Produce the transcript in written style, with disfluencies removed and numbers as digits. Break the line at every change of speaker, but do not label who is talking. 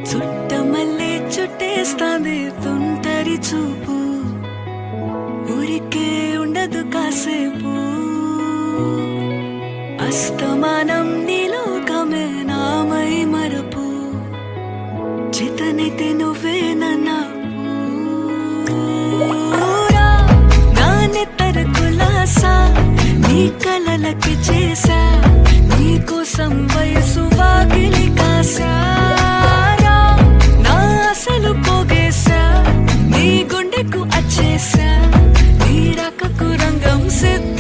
చుట్టమల్లే చుట్టేస్తాంది తుంటరి చూపు, ఊరికే ఉండదు కాసేపు. అస్తమానం నీలోకమే నామై మరపు, చేతనైతే నువ్వే నన్నా నా నెత్తర కులాసా నీ కలలకి చేసా, నీ కోసం వయసు వాకిలి కాసా. నా అసలు పోగేసా, నీ గుండెకు అచ్చేసా, నీ రకకు రంగం సిద్ధ.